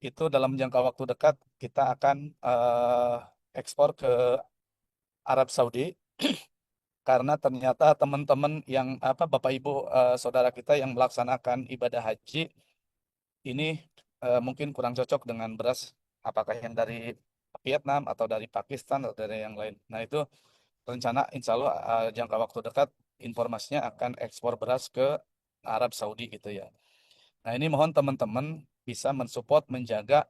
itu dalam jangka waktu dekat kita akan ekspor ke Arab Saudi karena ternyata teman-teman yang apa Bapak Ibu saudara kita yang melaksanakan ibadah haji ini mungkin kurang cocok dengan beras apakah yang dari Vietnam atau dari Pakistan atau dari yang lain. Nah, itu rencana insya Allah jangka waktu dekat informasinya akan ekspor beras ke Arab Saudi gitu ya. Nah, ini mohon teman-teman bisa mensupport menjaga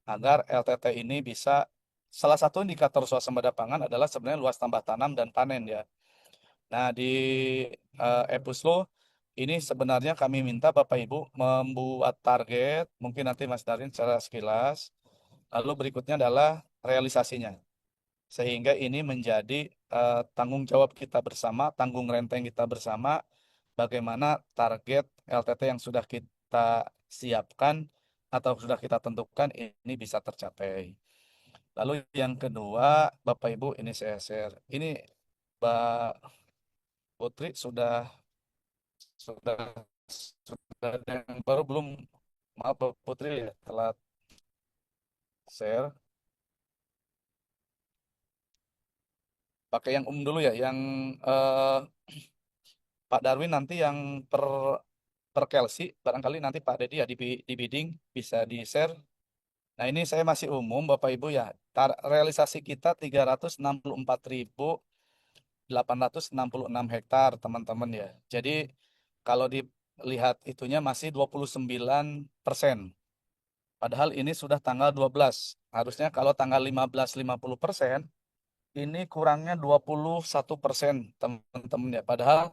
agar LTT ini bisa salah satu indikator swasembada pangan adalah sebenarnya luas tambah tanam dan panen ya. Nah, di Epuslo ini sebenarnya kami minta Bapak Ibu membuat target, mungkin nanti Mas Darin secara sekilas. Lalu berikutnya adalah realisasinya. Sehingga ini menjadi tanggung jawab kita bersama, tanggung renteng kita bersama, bagaimana target LTT yang sudah kita siapkan atau sudah kita tentukan ini bisa tercapai. Lalu yang kedua, Bapak Ibu ini saya share. Ini Mbak Putri sudah sudah ada yang baru belum? Maaf Mbak Putri ya telat share. Pakai yang dulu ya, yang eh, Pak Darwin nanti yang per Kelsey, barangkali nanti Pak Dedi ya di bidding bisa di share. Nah, ini saya masih umum Bapak Ibu ya. Realisasi kita 364.866 hektar teman-teman ya. Jadi kalau dilihat itunya masih 29%. Padahal ini sudah tanggal 12. Harusnya kalau tanggal 15 50%, ini kurangnya 21% teman-teman ya. Padahal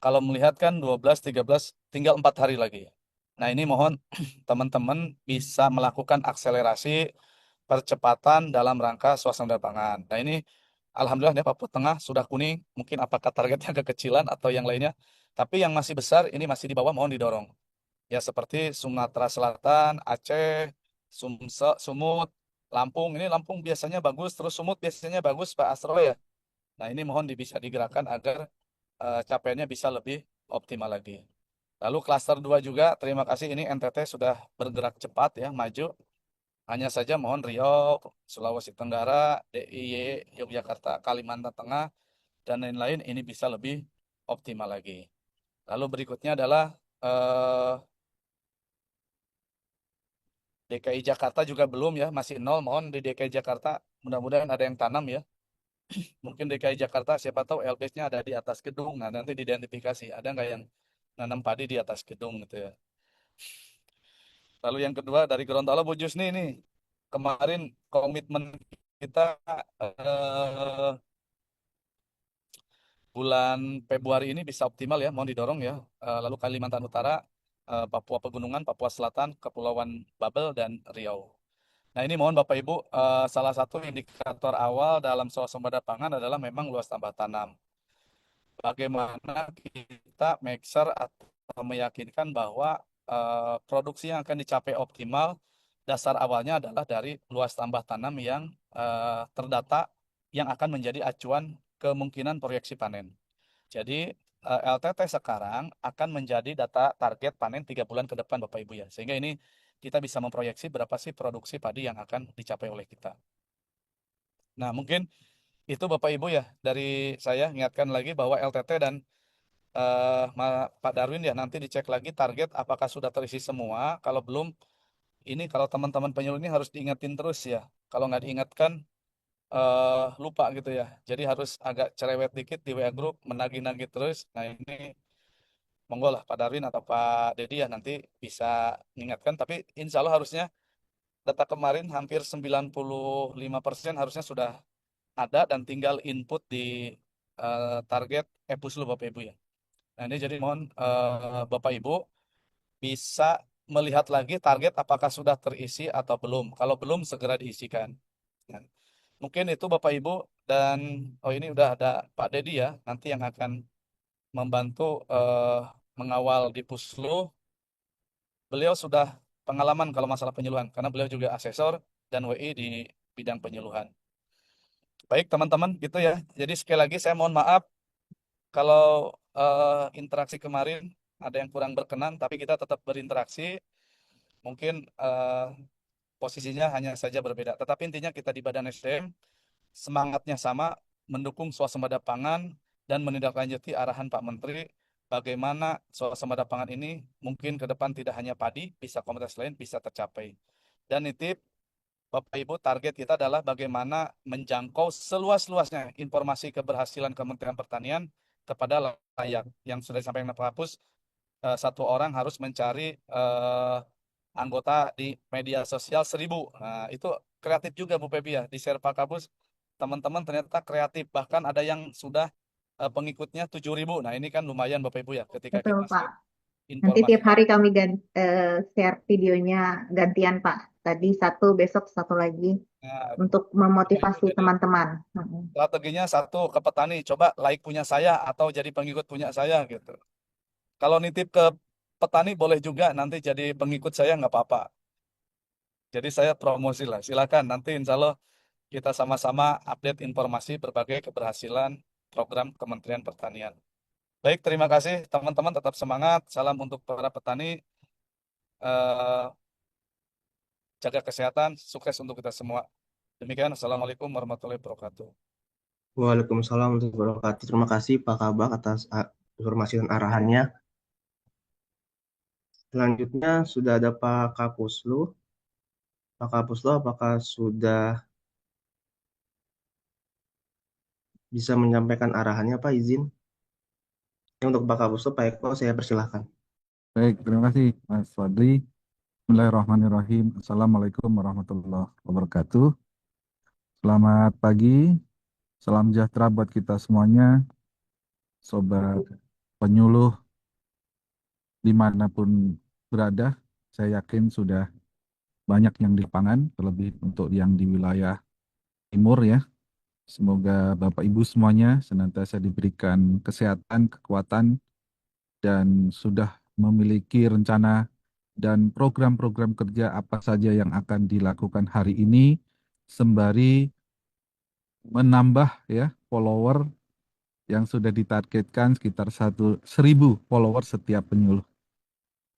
kalau melihat kan 12, 13, tinggal 4 hari lagi. Nah, ini mohon teman-teman bisa melakukan akselerasi percepatan dalam rangka swasembada pangan. Nah, ini Alhamdulillah ya Papua Tengah sudah kuning. Mungkin apakah targetnya kekecilan atau yang lainnya. Tapi yang masih besar ini masih di bawah mohon didorong. Ya seperti Sumatera Selatan, Aceh, Sumut, Lampung. Ini Lampung biasanya bagus, terus Sumut biasanya bagus Pak Asro ya. Nah, ini mohon bisa digerakkan agar capaiannya bisa lebih optimal lagi. Lalu klaster 2 juga, terima kasih ini NTT sudah bergerak cepat ya, maju. Hanya saja mohon Riau, Sulawesi Tenggara, DIY, Yogyakarta, Kalimantan Tengah, dan lain-lain ini bisa lebih optimal lagi. Lalu berikutnya adalah eh, DKI Jakarta juga belum ya, masih nol. Mohon di DKI Jakarta mudah-mudahan ada yang tanam ya. Mungkin DKI Jakarta siapa tahu LBS-nya ada di atas gedung. Nah, nanti diidentifikasi ada nggak yang nanam padi di atas gedung gitu ya. Lalu yang kedua dari Gorontalo Bu Jusni ini kemarin komitmen kita eh, bulan Februari ini bisa optimal ya, mohon didorong ya. Lalu Kalimantan Utara, Papua Pegunungan, Papua Selatan, Kepulauan Babel dan Riau. Nah, ini mohon Bapak Ibu, salah satu indikator awal dalam swasembada pangan adalah memang luas tambah tanam. Bagaimana kita make sure atau meyakinkan bahwa produksi yang akan dicapai optimal, dasar awalnya adalah dari luas tambah tanam yang terdata yang akan menjadi acuan kemungkinan proyeksi panen. Jadi LTT sekarang akan menjadi data target panen 3 bulan ke depan Bapak Ibu ya. Sehingga ini kita bisa memproyeksi berapa sih produksi padi yang akan dicapai oleh kita. Nah, mungkin itu Bapak Ibu ya dari saya ingatkan lagi bahwa LTT dan Pak Darwin ya nanti dicek lagi target apakah sudah terisi semua. Kalau belum, ini kalau teman-teman penyuluh ini harus diingetin terus ya. Kalau nggak diingatkan lupa gitu ya. Jadi harus agak cerewet dikit di WA Group, menagih-nagih terus. Nah, ini monggo lah Pak Darwin atau Pak Dedi ya nanti bisa mengingatkan. Tapi insya Allah harusnya data kemarin hampir 95% harusnya sudah ada dan tinggal input di target Epuslu Bapak Ibu ya. Nah, ini jadi mohon Bapak Ibu bisa melihat lagi target apakah sudah terisi atau belum. Kalau belum segera diisikan. Ya. Mungkin itu Bapak Ibu dan oh ini udah ada Pak Dedi ya nanti yang akan membantu mengawal di Puslu. Beliau sudah pengalaman kalau masalah penyuluhan karena beliau juga asesor dan WI di bidang penyuluhan. Baik teman-teman gitu ya. Jadi sekali lagi saya mohon maaf kalau interaksi kemarin ada yang kurang berkenan tapi kita tetap berinteraksi. Mungkin posisinya hanya saja berbeda. Tetapi intinya kita di Badan SDM semangatnya sama, mendukung swasembada pangan dan menindaklanjuti arahan Pak Menteri bagaimana swasembada pangan ini mungkin ke depan tidak hanya padi, bisa komoditas lain bisa tercapai. Dan nitip Bapak Ibu, target kita adalah bagaimana menjangkau seluas-luasnya informasi keberhasilan Kementerian Pertanian kepada layak. Yang sudah disampaikan Pak Kapus, satu orang harus mencari anggota di media sosial 1.000. Nah, itu kreatif juga Bu Pepi ya. Di share Pak Kapus, teman-teman ternyata kreatif. Bahkan ada yang sudah pengikutnya 7.000. Nah, ini kan lumayan Bapak Ibu ya ketika Betul, kita Pak. share Nanti informasi tiap hari tadi. kami share videonya gantian, Pak. Tadi satu, besok satu lagi Nah, untuk Bapak Ibu memotivasi jadi teman-teman. Mm-mm. strateginya satu ke petani, coba like punya saya atau jadi pengikut punya saya gitu. Kalau nitip ke petani boleh juga nanti jadi pengikut saya nggak apa-apa. Jadi saya promosi lah. Silakan nanti insya Allah kita sama-sama update informasi berbagai keberhasilan program Kementerian Pertanian. Baik, terima kasih teman-teman. Tetap semangat. Salam untuk para petani. Eh, Jaga kesehatan. Sukses untuk kita semua. Demikian. Assalamualaikum warahmatullahi wabarakatuh. Waalaikumsalam warahmatullahi wabarakatuh. Terima kasih Pak Kabak atas informasi dan arahannya. Selanjutnya sudah ada Pak Kapuslu. Pak Kapuslu, apakah sudah bisa menyampaikan arahannya, Pak? Izin. Untuk Pak Kapuslu, Pak Eko, saya persilahkan. Baik, terima kasih Mas Fadli. Bismillahirrahmanirrahim. Assalamualaikum warahmatullahi wabarakatuh. Selamat pagi, salam sejahtera buat kita semuanya, sobat penyuluh dimanapun berada. Saya yakin sudah banyak yang di lapangan, terlebih untuk yang di wilayah timur ya. Semoga Bapak Ibu semuanya senantiasa diberikan kesehatan, kekuatan, dan sudah memiliki rencana dan program-program kerja apa saja yang akan dilakukan hari ini sembari menambah ya follower yang sudah ditargetkan sekitar 1.000 follower setiap penyuluh.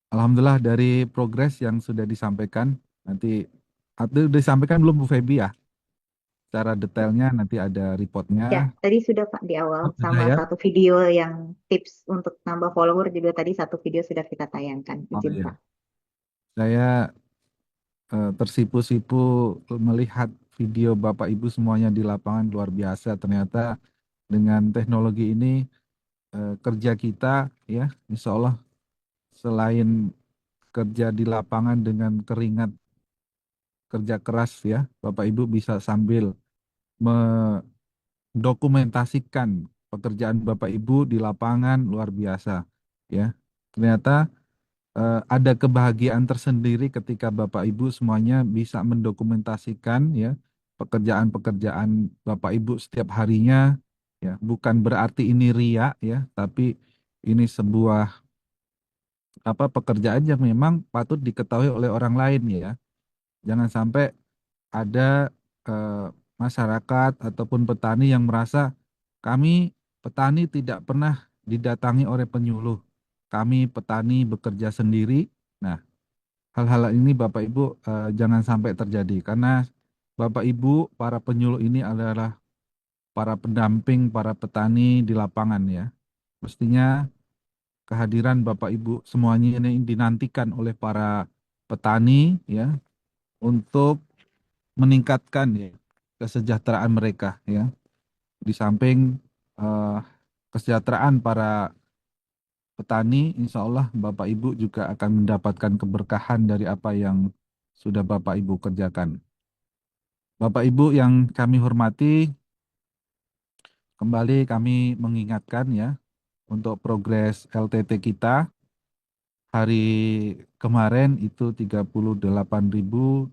Alhamdulillah dari progres yang sudah disampaikan nanti atau disampaikan belum Bu Febi ya? Secara detailnya nanti ada Ya, reportnya. tadi sudah Pak di awal Oh, sudah sama ya? satu video yang tips untuk nambah follower juga tadi satu video sudah kita tayangkan. Oh Izin Pak. iya. Saya tersipu-sipu melihat video Bapak Ibu semuanya di lapangan luar biasa. Ternyata dengan teknologi ini kerja kita ya, insya Allah selain kerja di lapangan dengan keringat kerja keras ya, Bapak Ibu bisa sambil mendokumentasikan pekerjaan Bapak Ibu di lapangan luar biasa ya. Ternyata ada kebahagiaan tersendiri ketika Bapak Ibu semuanya bisa mendokumentasikan ya pekerjaan-pekerjaan Bapak Ibu setiap harinya ya. Bukan berarti ini ria ya, tapi ini sebuah pekerjaan yang memang patut diketahui oleh orang lain ya. Jangan sampai ada eh, masyarakat ataupun petani yang merasa kami petani tidak pernah didatangi oleh penyuluh. Kami petani bekerja sendiri. Nah, hal-hal ini Bapak Ibu jangan sampai terjadi karena Bapak Ibu para penyuluh ini adalah para pendamping para petani di lapangan ya. Mestinya kehadiran Bapak Ibu semuanya ini dinantikan oleh para petani ya untuk meningkatkan ya kesejahteraan mereka ya. Di samping eh, kesejahteraan para petani, insya Allah Bapak Ibu juga akan mendapatkan keberkahan dari apa yang sudah Bapak Ibu kerjakan. Bapak Ibu yang kami hormati, kembali kami mengingatkan ya untuk progres LTT kita hari kemarin itu 38.200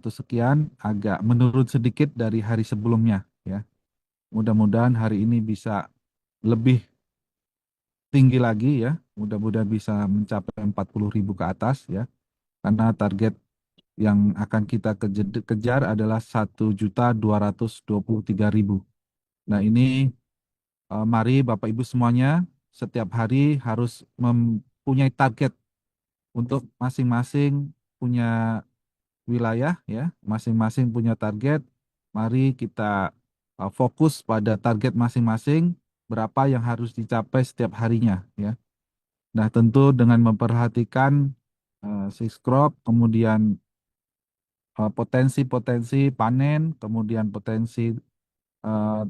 sekian, agak menurun sedikit dari hari sebelumnya ya. Mudah-mudahan hari ini bisa lebih tinggi lagi ya. Mudah-mudahan bisa mencapai 40.000 ke atas ya. Karena target yang akan kita kejar adalah 1.223.000. Nah ini mari Bapak Ibu semuanya setiap hari harus mempunyai target untuk masing-masing punya wilayah ya, masing-masing punya target. Mari kita fokus pada target masing-masing, berapa yang harus dicapai setiap harinya ya. Nah, tentu dengan memperhatikan six crop, kemudian potensi-potensi panen, kemudian potensi eh,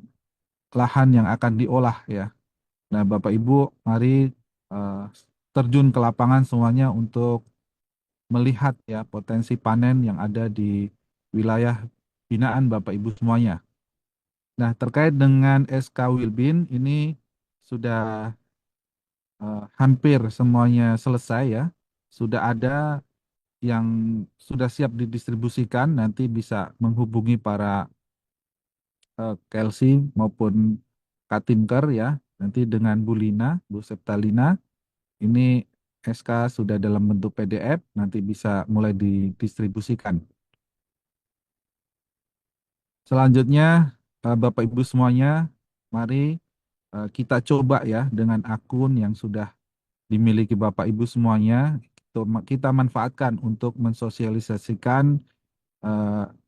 lahan yang akan diolah ya. Nah, Bapak Ibu, mari eh, terjun ke lapangan semuanya untuk melihat ya potensi panen yang ada di wilayah binaan Bapak Ibu semuanya. Nah, terkait dengan SK Wilbin ini sudah hampir semuanya selesai ya. Sudah ada yang sudah siap didistribusikan, nanti bisa menghubungi para Kelsey maupun Katimker ya. Nanti dengan Bu Lina, Bu Septalina, ini SK sudah dalam bentuk PDF, nanti bisa mulai didistribusikan. Selanjutnya, Bapak Ibu semuanya, mari kita coba ya dengan akun yang sudah dimiliki Bapak Ibu semuanya, kita manfaatkan untuk mensosialisasikan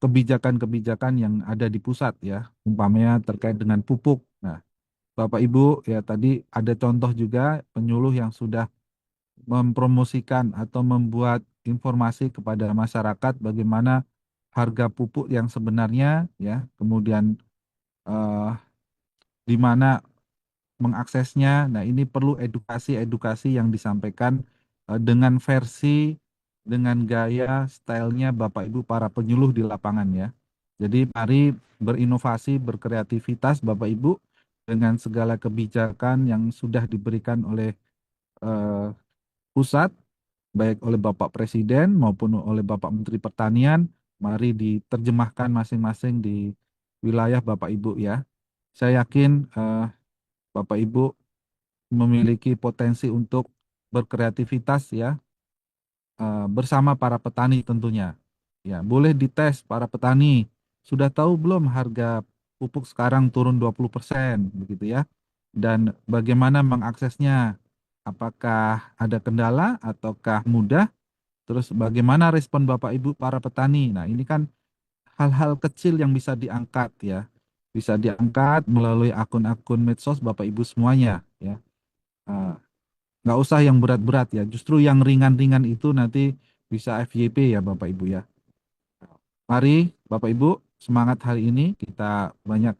kebijakan-kebijakan yang ada di pusat ya, umpamanya terkait dengan pupuk. Nah, Bapak Ibu ya tadi ada contoh juga penyuluh yang sudah mempromosikan atau membuat informasi kepada masyarakat bagaimana harga pupuk yang sebenarnya ya, kemudian eh, di mana mengaksesnya. Nah, ini perlu edukasi-edukasi yang disampaikan dengan versi, dengan gaya, stylenya Bapak Ibu para penyuluh di lapangan ya. Jadi mari berinovasi, berkreativitas Bapak Ibu dengan segala kebijakan yang sudah diberikan oleh eh, pusat, baik oleh Bapak Presiden maupun oleh Bapak Menteri Pertanian, mari diterjemahkan masing-masing di wilayah Bapak Ibu ya. Saya yakin Bapak Ibu memiliki potensi untuk berkreativitas ya bersama para petani tentunya. Ya, boleh dites para petani. Sudah tahu belum harga pupuk sekarang turun 20% begitu ya. Dan bagaimana mengaksesnya? Apakah ada kendala ataukah mudah? Terus bagaimana respon Bapak Ibu para petani? Nah, ini kan hal-hal kecil yang bisa diangkat ya. Bisa diangkat melalui akun-akun medsos Bapak Ibu semuanya ya. Ah, nggak usah yang berat-berat ya, justru yang ringan-ringan itu nanti bisa FYP ya Bapak Ibu ya. Mari Bapak Ibu semangat hari ini kita banyak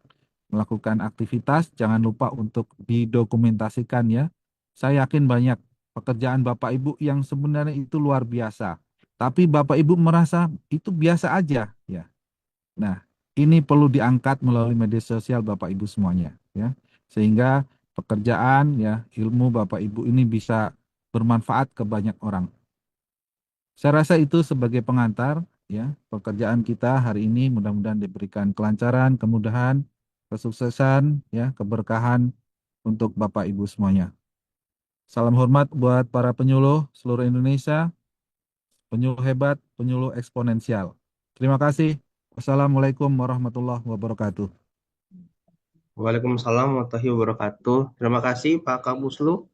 melakukan aktivitas, jangan lupa untuk didokumentasikan ya. Saya yakin banyak pekerjaan Bapak Ibu yang sebenarnya itu luar biasa, tapi Bapak Ibu merasa itu biasa aja ya. Nah, ini perlu diangkat melalui media sosial Bapak Ibu semuanya ya. Sehingga pekerjaan ya, ilmu Bapak Ibu ini bisa bermanfaat ke banyak orang. Saya rasa itu sebagai pengantar ya, pekerjaan kita hari ini mudah-mudahan diberikan kelancaran, kemudahan, kesuksesan ya, keberkahan untuk Bapak Ibu semuanya. Salam hormat buat para penyuluh seluruh Indonesia, penyuluh hebat, penyuluh eksponensial. Terima kasih. Wassalamualaikum warahmatullahi wabarakatuh. Waalaikumsalam warahmatullahi wabarakatuh. Terima kasih Pak Kabuslu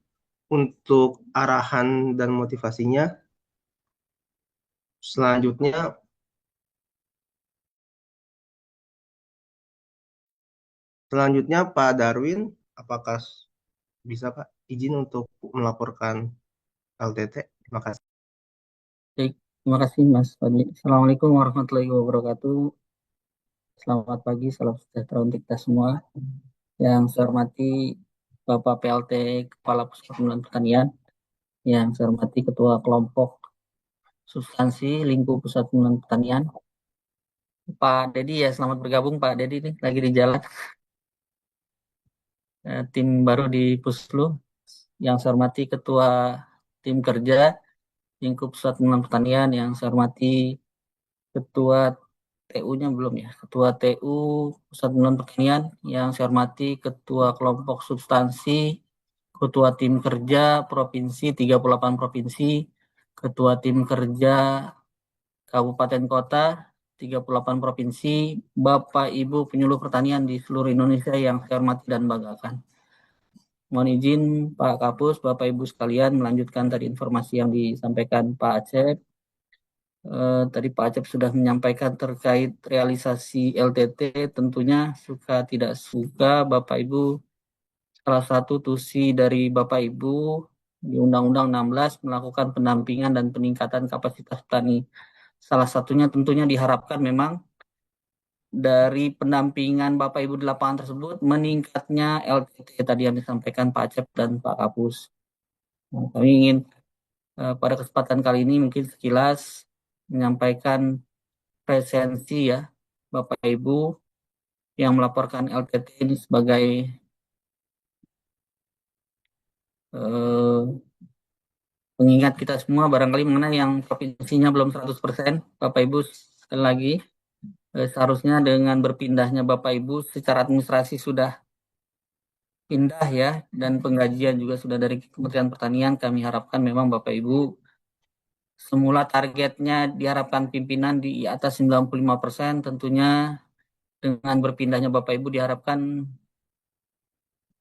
untuk arahan dan motivasinya. Selanjutnya, selanjutnya Pak Darwin, apakah bisa Pak izin untuk melaporkan LTT? Terima kasih. Baik, terima kasih Mas Fadli. Assalamualaikum warahmatullahi wabarakatuh. Selamat pagi, salam sejahtera untuk kita semua. Yang saya hormati Bapak PLT Kepala Pusat Pengembangan Pertanian, yang saya hormati Ketua Kelompok Substansi Lingkup Pusat Pengembangan Pertanian, Pak Dedi ya, selamat bergabung Pak Dedi nih, lagi di jalan. Tim baru di Puslu, yang saya hormati Ketua Tim Kerja Lingkup Pusat Pengembangan Pertanian, yang saya hormati Ketua TU-nya belum ya. Ketua TU Pusat Pengembangan Pertanian yang saya hormati Ketua Kelompok Substansi, Ketua Tim Kerja Provinsi 38 Provinsi, Ketua Tim Kerja Kabupaten Kota 38 Provinsi, Bapak Ibu penyuluh pertanian di seluruh Indonesia yang saya hormati dan banggakan. Mohon izin Pak Kapus, Bapak Ibu sekalian melanjutkan tadi informasi yang disampaikan Pak Acep. Tadi Pak Acep sudah menyampaikan terkait realisasi LTT, tentunya suka tidak suka Bapak Ibu, salah satu tusi dari Bapak Ibu di Undang-Undang 16 melakukan pendampingan dan peningkatan kapasitas petani. Salah satunya tentunya diharapkan memang dari pendampingan Bapak Ibu di lapangan tersebut meningkatnya LTT tadi yang disampaikan Pak Acep dan Pak Kapus. Nah, kami ingin pada kesempatan kali ini mungkin sekilas menyampaikan presensi ya Bapak Ibu yang melaporkan LTT ini sebagai pengingat kita semua barangkali mengenai yang provinsinya belum 100%. Bapak Ibu sekali lagi seharusnya dengan berpindahnya Bapak Ibu secara administrasi sudah pindah ya, dan penggajian juga sudah dari Kementerian Pertanian. Kami harapkan memang Bapak Ibu semula targetnya diharapkan pimpinan di atas 95%, tentunya dengan berpindahnya Bapak Ibu diharapkan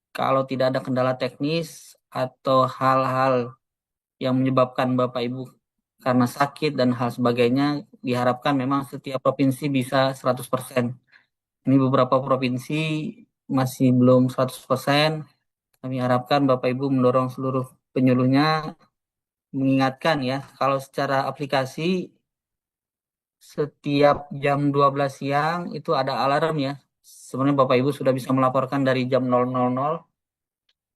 kalau tidak ada kendala teknis atau hal-hal yang menyebabkan Bapak Ibu karena sakit dan hal sebagainya, diharapkan memang setiap provinsi bisa 100%. Ini beberapa provinsi masih belum 100%. Kami harapkan Bapak Ibu mendorong seluruh penyuluhnya mengingatkan ya, kalau secara aplikasi setiap jam 12 siang itu ada alarm ya. Sebenarnya Bapak Ibu sudah bisa melaporkan dari jam 000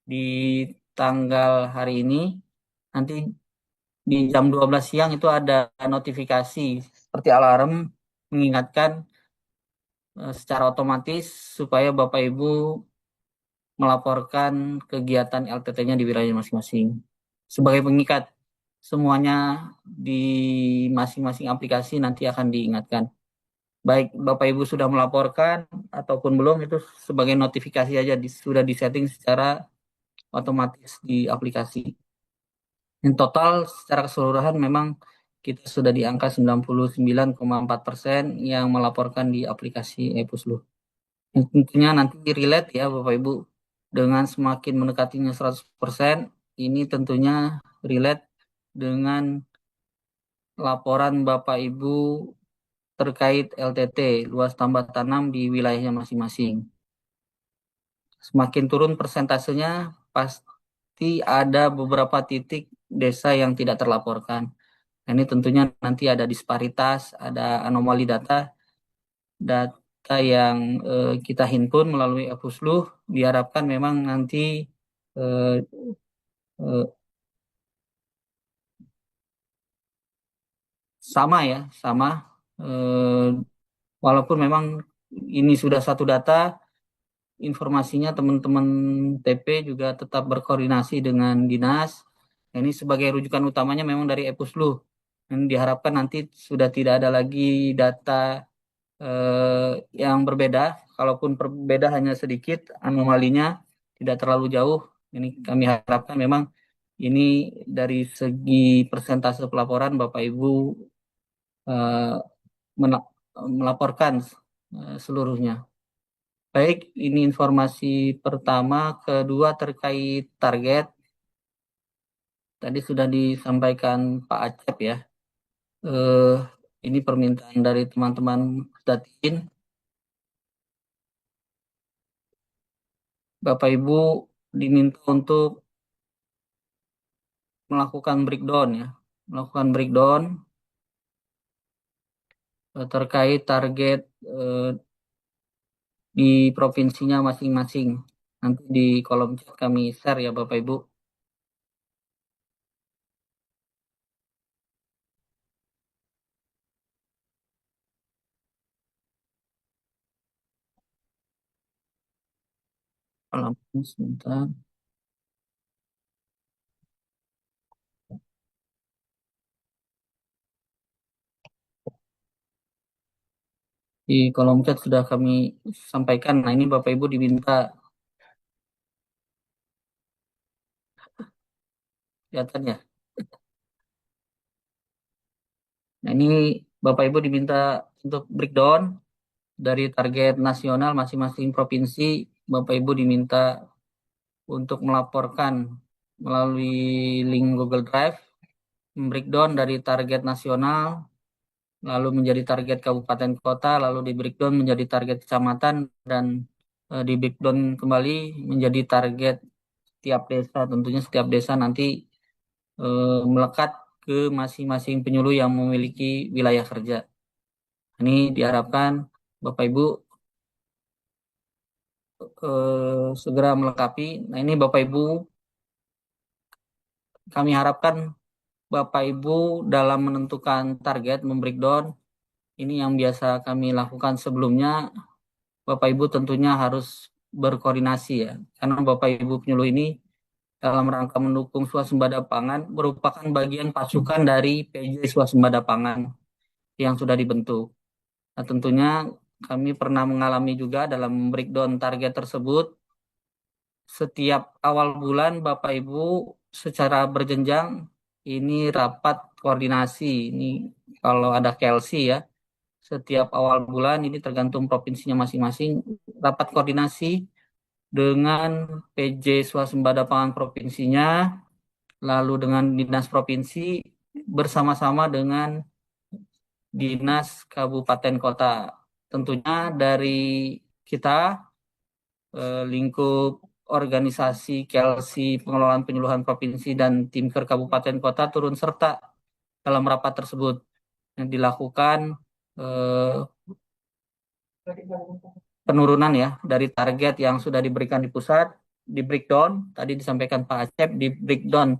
di tanggal hari ini. Nanti di jam 12 siang itu ada notifikasi seperti alarm mengingatkan secara otomatis supaya Bapak Ibu melaporkan kegiatan LTT-nya di wilayah masing-masing. Sebagai pengikat, semuanya di masing-masing aplikasi nanti akan diingatkan. Baik Bapak Ibu sudah melaporkan ataupun belum, itu sebagai notifikasi aja sudah disetting secara otomatis di aplikasi. In total secara keseluruhan memang kita sudah di angka 99,4% yang melaporkan di aplikasi e-Puslu. Tentunya nanti relate ya Bapak Ibu, dengan semakin mendekatinya 100%, ini tentunya relate dengan laporan Bapak Ibu terkait LTT, luas tambah tanam di wilayahnya masing-masing. Semakin turun persentasenya, pasti ada beberapa titik desa yang tidak terlaporkan. Ini tentunya nanti ada disparitas, ada anomali data yang kita himpun melalui e-Puslu. Diharapkan memang nanti eh, eh, sama ya, sama. Walaupun memang ini sudah satu data, informasinya teman-teman TP juga tetap berkoordinasi dengan dinas. Ini sebagai rujukan utamanya memang dari e-Puslu. Dan diharapkan nanti sudah tidak ada lagi data yang berbeda. Kalaupun berbeda hanya sedikit, anomalinya tidak terlalu jauh. Ini kami harapkan memang ini dari segi persentase pelaporan Bapak Ibu melaporkan seluruhnya. Baik, ini informasi pertama. Kedua terkait target. Tadi sudah disampaikan Pak Acep ya. Ini permintaan dari teman-teman Datin. Bapak Ibu diminta untuk melakukan breakdown ya. Melakukan breakdown terkait target di provinsinya masing-masing. Nanti di kolom chat kami share ya Bapak Ibu. Sebentar. Di kolom chat sudah kami sampaikan. Nah ini Bapak Ibu diminta kelihatannya. Nah ini Bapak Ibu diminta untuk breakdown dari target nasional masing-masing provinsi. Bapak Ibu diminta untuk melaporkan melalui link Google Drive, breakdown dari target nasional, lalu menjadi target kabupaten kota, lalu di breakdown menjadi target kecamatan, dan di breakdown kembali menjadi target tiap desa. Tentunya setiap desa nanti melekat ke masing-masing penyuluh yang memiliki wilayah kerja. Ini diharapkan Bapak Ibu segera melengkapi. Nah, ini Bapak Ibu, kami harapkan Bapak Ibu dalam menentukan target, membreakdown, ini yang biasa kami lakukan sebelumnya. Bapak Ibu tentunya harus berkoordinasi ya, karena Bapak Ibu penyuluh ini dalam rangka mendukung swasembada pangan merupakan bagian pasukan dari PJ swasembada pangan yang sudah dibentuk. Nah, tentunya kami pernah mengalami juga dalam breakdown target tersebut. Setiap awal bulan Bapak Ibu secara berjenjang ini rapat koordinasi. Ini kalau ada KLC ya, setiap awal bulan ini tergantung provinsinya masing-masing, rapat koordinasi dengan PJ swasembada pangan provinsinya, lalu dengan dinas provinsi bersama-sama dengan dinas kabupaten kota. Tentunya dari kita lingkup organisasi KLC pengelolaan penyuluhan provinsi dan Timker kabupaten kota turun serta dalam rapat tersebut yang dilakukan penurunan ya dari target yang sudah diberikan di pusat, di breakdown tadi disampaikan Pak Acep, di breakdown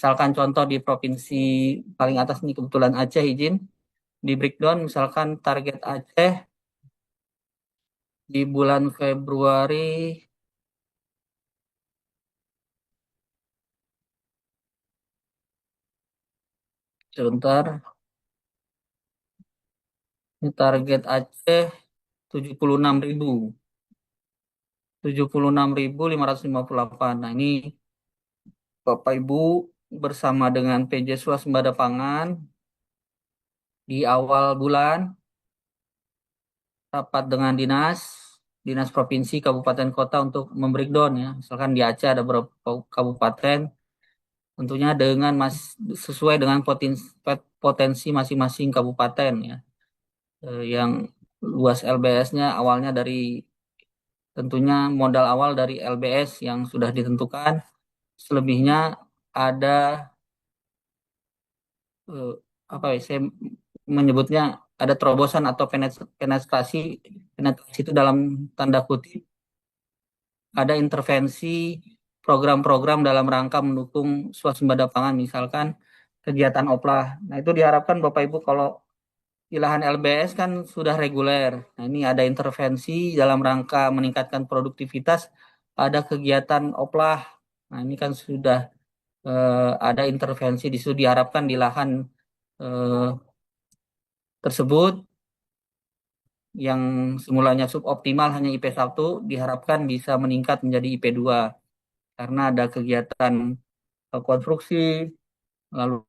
misalkan contoh di provinsi paling atas ini kebetulan Aceh, izin di breakdown misalkan target Aceh di bulan Februari sebentar, ini target Aceh 76.000, 76.558. Nah, ini Bapak Ibu bersama dengan PJ Swasembada Pangan di awal bulan rapat dengan dinas provinsi, kabupaten kota untuk membreakdown ya. Misalkan di Aceh ada beberapa kabupaten, tentunya dengan sesuai dengan potensi masing-masing kabupaten ya. Yang luas LBS-nya awalnya dari tentunya modal awal dari LBS yang sudah ditentukan, selebihnya ada apa ya, saya menyebutnya ada terobosan atau penetrasi itu dalam tanda kutip ada intervensi program-program dalam rangka mendukung swasembada pangan, misalkan kegiatan oplah. Nah, itu diharapkan Bapak Ibu kalau di lahan LBS kan sudah reguler. Nah, ini ada intervensi dalam rangka meningkatkan produktivitas, ada kegiatan oplah. Nah, ini kan sudah ada intervensi di situ diharapkan di lahan tersebut yang semulanya suboptimal hanya IP 1 diharapkan bisa meningkat menjadi IP 2 karena ada kegiatan konstruksi, lalu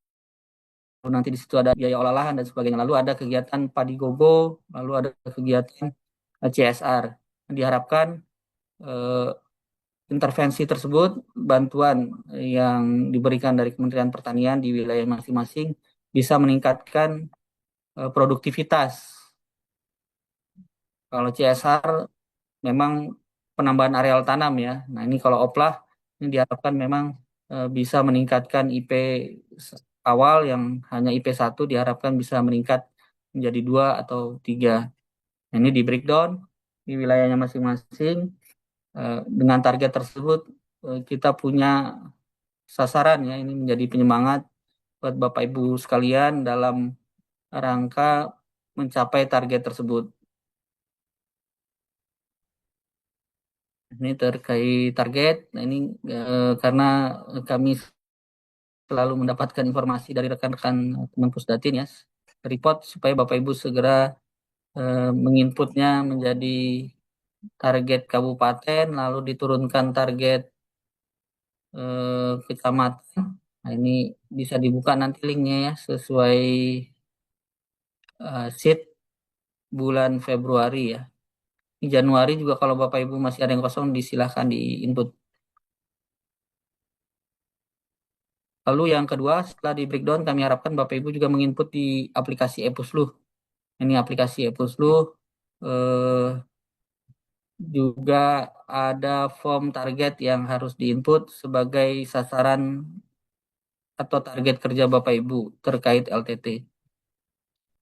nanti di situ ada biaya olah lahan dan sebagainya, lalu ada kegiatan padi gogo, lalu ada kegiatan CSR. Diharapkan eh, intervensi tersebut, bantuan yang diberikan dari Kementerian Pertanian di wilayah masing-masing bisa meningkatkan produktivitas. Kalau CSR memang penambahan areal tanam ya. Nah, ini kalau oplah ini diharapkan memang bisa meningkatkan IP awal yang hanya IP 1 diharapkan bisa meningkat menjadi 2 atau 3. Nah, ini di breakdown di wilayahnya masing-masing. Dengan target tersebut kita punya sasaran ya, ini menjadi penyemangat buat Bapak Ibu sekalian dalam rangka mencapai target tersebut. Ini terkait target. Nah, ini karena kami selalu mendapatkan informasi dari rekan-rekan Kemenpusdatin ya, report supaya Bapak Ibu segera menginputnya menjadi target kabupaten, lalu diturunkan target kecamatan. Nah, ini bisa dibuka nanti linknya ya sesuai sheet bulan Februari ya. Di Januari juga kalau Bapak Ibu masih ada yang kosong disilahkan di input. Lalu yang kedua, setelah di breakdown, kami harapkan Bapak Ibu juga menginput di aplikasi ePusluh. Ini aplikasi ePusluh eh, juga ada form target yang harus diinput sebagai sasaran atau target kerja Bapak Ibu terkait LTT.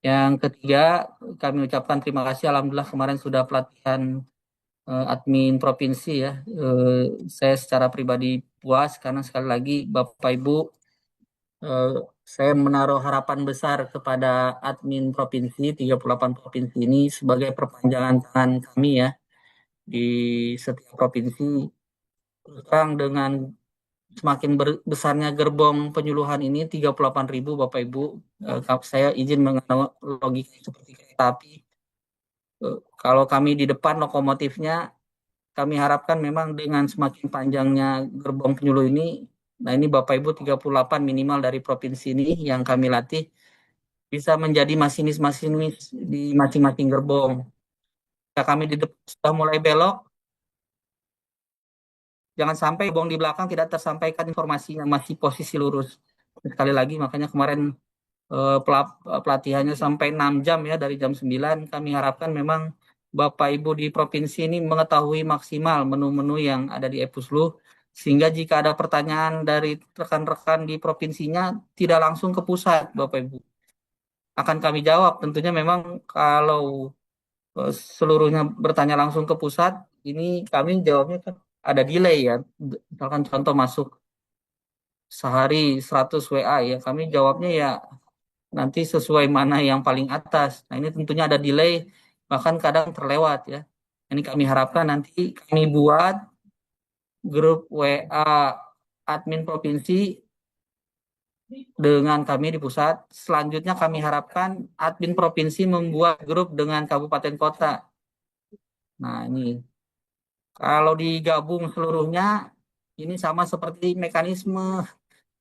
Yang ketiga, kami ucapkan terima kasih. Alhamdulillah kemarin sudah pelatihan admin provinsi ya. Saya secara pribadi puas karena sekali lagi Bapak Ibu, eh, saya menaruh harapan besar kepada admin provinsi 38 provinsi ini sebagai perpanjangan tangan kami ya di setiap provinsi. Terus terang dengan semakin besarnya gerbong penyuluhan ini 38.000 Bapak Ibu, saya izin mengenal logika seperti kereta api. Kalau kami di depan lokomotifnya, kami harapkan memang dengan semakin panjangnya gerbong penyuluh ini, nah ini Bapak Ibu 38 minimal dari provinsi ini yang kami latih, bisa menjadi masinis-masinis di masing-masing gerbong. Jika kami di depan sudah mulai belok, jangan sampai gerbong di belakang tidak tersampaikan informasinya masih posisi lurus. Sekali lagi, makanya kemarin pelatihannya sampai 6 jam ya, dari jam 9. Kami harapkan memang Bapak Ibu di provinsi ini mengetahui maksimal menu-menu yang ada di ePusluh, sehingga jika ada pertanyaan dari rekan-rekan di provinsinya tidak langsung ke pusat Bapak Ibu. Akan kami jawab. Tentunya memang kalau seluruhnya bertanya langsung ke pusat, ini kami jawabnya kan ada delay ya. Misalkan contoh masuk sehari 100 WA ya, kami jawabnya ya nanti sesuai mana yang paling atas. Nah, ini tentunya ada delay, bahkan kadang terlewat ya. Ini kami harapkan nanti kami buat grup WA admin provinsi dengan kami di pusat. Selanjutnya kami harapkan admin provinsi membuat grup dengan kabupaten kota. Nah, ini kalau digabung seluruhnya, ini sama seperti mekanisme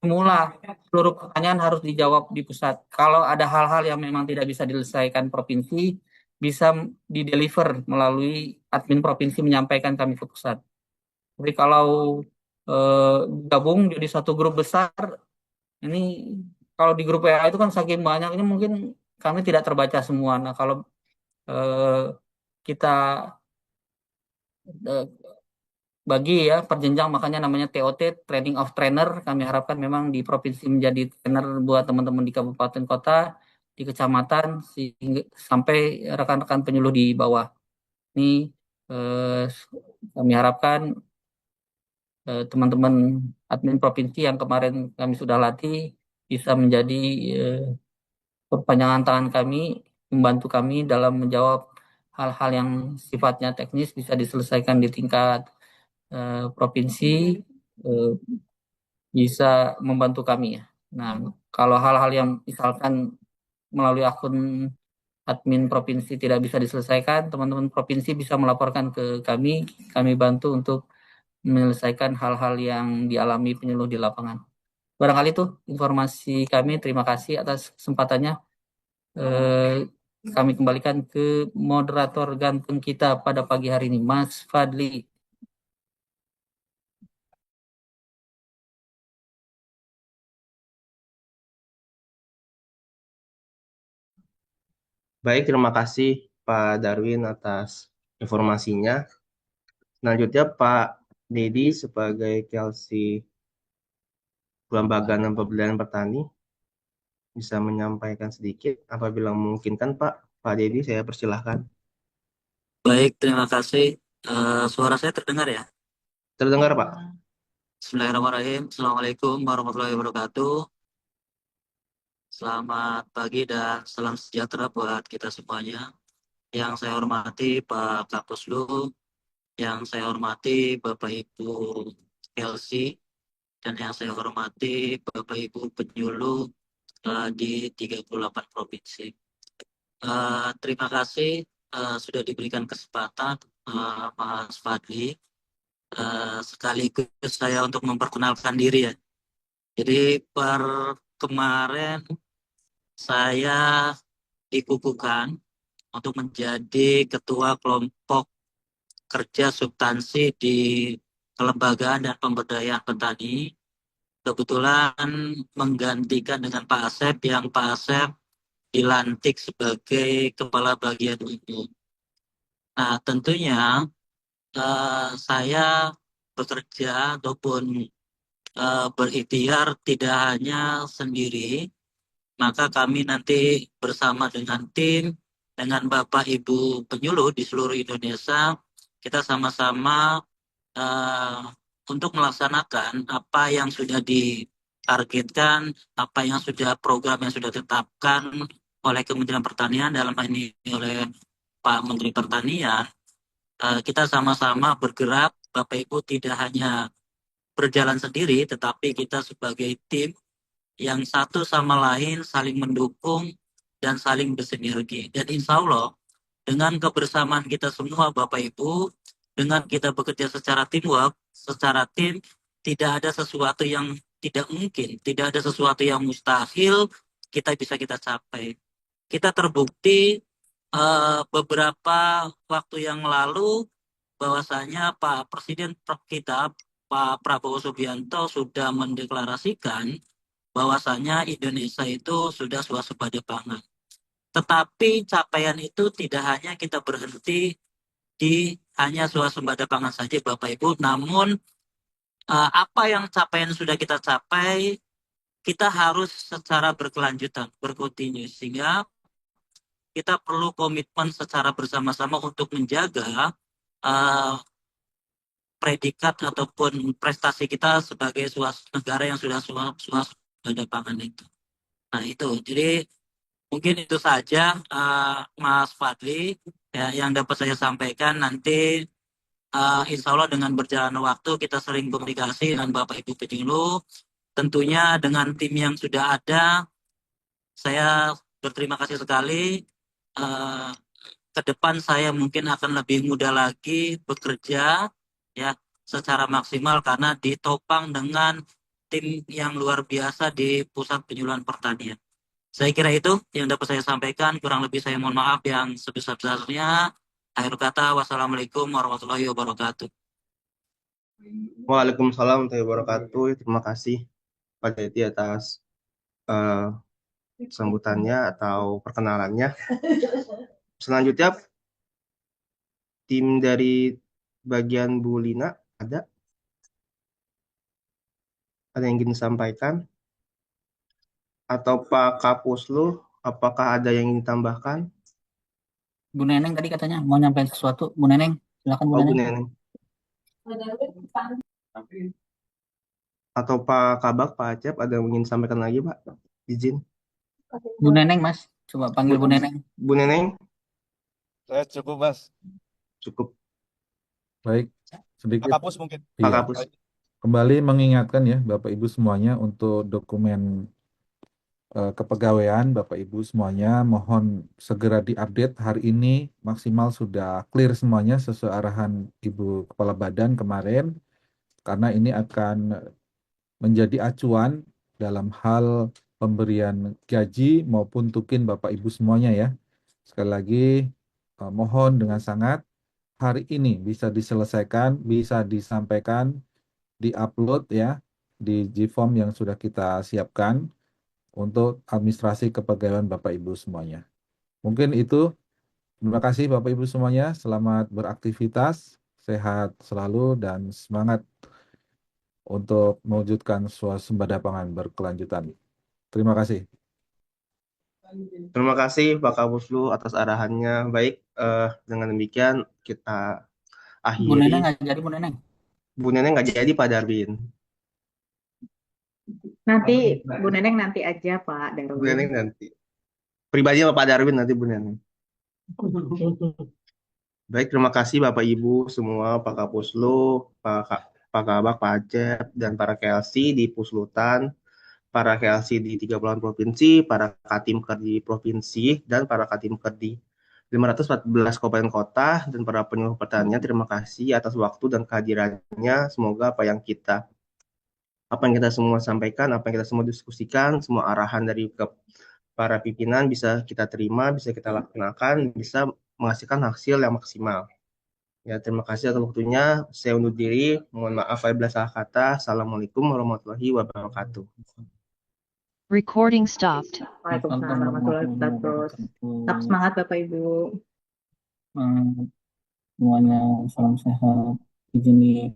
semula, seluruh pertanyaan harus dijawab di pusat. Kalau ada hal-hal yang memang tidak bisa diselesaikan provinsi, bisa dideliver melalui admin provinsi menyampaikan kami ke pusat. Jadi kalau gabung jadi satu grup besar, ini kalau di grup WA itu kan saking banyaknya mungkin kami tidak terbaca semua. Nah kalau eh, kita eh, bagi ya perjenjang, makanya namanya TOT, Training of Trainer. Kami harapkan memang di provinsi menjadi trainer buat teman-teman di kabupaten kota, di kecamatan, sehingga sampai rekan-rekan penyuluh di bawah. Ini eh, kami harapkan teman-teman admin provinsi yang kemarin kami sudah latih bisa menjadi eh, perpanjangan tangan kami, membantu kami dalam menjawab hal-hal yang sifatnya teknis bisa diselesaikan di tingkat provinsi, eh, bisa membantu kami ya. Nah, kalau hal-hal yang misalkan melalui akun admin provinsi tidak bisa diselesaikan, teman-teman provinsi bisa melaporkan ke kami bantu untuk menyelesaikan hal-hal yang dialami penyuluh di lapangan. Barangkali itu informasi kami. Terima kasih atas kesempatannya. Eh, Kami kembalikan ke moderator ganteng kita pada pagi hari ini, Mas Fadli. Baik, terima kasih Pak Darwin atas informasinya. Selanjutnya Pak Dedi sebagai KLC Kelembagaan dan Pemberdayaan Petani bisa menyampaikan sedikit apabila memungkinkan Pak. Pak Dedi, saya persilahkan. Baik, terima kasih. Suara saya terdengar ya? Terdengar Pak? Bismillahirrahmanirrahim. Assalamualaikum warahmatullahi wabarakatuh. Selamat pagi dan salam sejahtera buat kita semuanya. Yang saya hormati Pak Kapuslu, yang saya hormati Bapak Ibu LC, dan yang saya hormati Bapak Ibu penyuluh di 38 provinsi. Terima kasih sudah diberikan kesempatan Mas Fadli. Sekaligus saya untuk memperkenalkan diri ya. Jadi kemarin saya dikukuhkan untuk menjadi ketua kelompok kerja substansi di Kelembagaan dan Pemberdayaan Petani kebetulan menggantikan dengan Pak Asep yang Pak Asep dilantik sebagai Kepala Bagian Umum. Nah, tentunya saya bekerja ataupun berikhtiar tidak hanya sendiri, maka kami nanti bersama dengan tim, dengan Bapak Ibu penyuluh di seluruh Indonesia, kita sama-sama eh, untuk melaksanakan apa yang sudah ditargetkan, apa yang sudah program yang sudah ditetapkan oleh Kementerian Pertanian, dalam hal ini oleh Pak Menteri Pertanian. Kita sama-sama bergerak, Bapak Ibu tidak hanya berjalan sendiri, tetapi kita sebagai tim yang satu sama lain saling mendukung dan saling bersinergi. Dan insya Allah, dengan kebersamaan kita semua Bapak Ibu, dengan kita bekerja secara teamwork, secara tim, tidak ada sesuatu yang tidak mungkin, tidak ada sesuatu yang mustahil kita capai. Kita terbukti beberapa waktu yang lalu bahwasanya Pak Presiden kita, Pak Prabowo Subianto sudah mendeklarasikan bahwasanya Indonesia itu sudah swasembada pangan. Tetapi capaian itu tidak hanya kita berhenti di hanya swasembada pangan saja Bapak Ibu, namun apa yang capaian sudah kita capai, kita harus secara berkelanjutan, berkontinu, sehingga kita perlu komitmen secara bersama-sama untuk menjaga uh, predikat ataupun prestasi kita sebagai negara yang sudah swasembada pangan itu. Nah itu, jadi mungkin itu saja Mas Fadli ya, yang dapat saya sampaikan. Nanti insya Allah dengan berjalan waktu kita sering komunikasi dengan Bapak Ibu penyuluh. Tentunya dengan tim yang sudah ada, saya berterima kasih sekali. Uh, ke depan saya mungkin akan lebih mudah lagi bekerja ya secara maksimal karena ditopang dengan tim yang luar biasa di Pusat Penyuluhan Pertanian. Saya kira itu yang dapat saya sampaikan. Kurang lebih saya mohon maaf yang sebesar-besarnya. Akhir kata, wassalamualaikum warahmatullahi wabarakatuh. Waalaikumsalam warahmatullahi wabarakatuh. Terima kasih Pak Jati atas sambutannya atau perkenalannya. Selanjutnya tim dari bagian Bu Lina ada yang ingin disampaikan? Atau Pak Kapuslu, apakah ada yang ingin ditambahkan? Bu Neneng tadi katanya mau nyampein sesuatu. Bu Neneng, silakan Bu Oh, Bu Neneng. Neneng. Atau Pak Kabak, Pak Acep, ada yang ingin disampaikan lagi, Pak? Izin. Bu Neneng, Mas. Coba panggil Bu Neneng. Bu Neneng, Saya cukup, Mas. cukup. Baik, Pak sedikit. Kapus mungkin. Pak Iya. Kapus. Kembali mengingatkan ya Bapak Ibu semuanya untuk dokumen kepegawaian Bapak Ibu semuanya mohon segera diupdate hari ini maksimal sudah clear semuanya sesuai arahan Ibu Kepala Badan kemarin karena ini akan menjadi acuan dalam hal pemberian gaji maupun tukin Bapak Ibu semuanya ya. Sekali lagi mohon dengan sangat hari ini bisa diselesaikan, bisa disampaikan, diupload ya di Gform yang sudah kita siapkan untuk administrasi kepegawaian Bapak Ibu semuanya. Mungkin itu. Terima kasih Bapak Ibu semuanya. Selamat beraktivitas, sehat selalu dan semangat untuk mewujudkan swasembada pangan berkelanjutan. Terima kasih. Terima kasih Pak Kapuslu atas arahannya. Baik, dengan demikian kita Bu Neneng akhiri. nggak jadi Bu Neneng. Bu Neneng nggak jadi Pak Darwin. Nanti Bu Neneng nanti aja Pak Bu Neneng Darwin. nanti. Pribadi sama Pak Darwin nanti Bu Neneng. Baik, terima kasih Bapak Ibu semua, Pak Kapuslu, Pak Kabak, Pak Acep, dan para KLC di Puslutan, para KLC di 38 provinsi, para Katimker di provinsi, dan para Katimker di 514 kabupaten kota, dan para penyuluh pertanian. Terima kasih atas waktu dan kehadirannya. Semoga apa yang kita semua sampaikan, apa yang kita semua diskusikan, semua arahan dari para pimpinan bisa kita terima, bisa kita laksanakan, bisa menghasilkan hasil yang maksimal. Ya, terima kasih atas waktunya. Saya undur diri. Mohon maaf apabila salah kata. Assalamualaikum warahmatullahi wabarakatuh. Recording stopped. Waalaikumsalam warahmatullahi wabarakatuh. Tetap wabarakatuh. semangat Bapak Ibu. Semuanya salam sehat. Izin nih.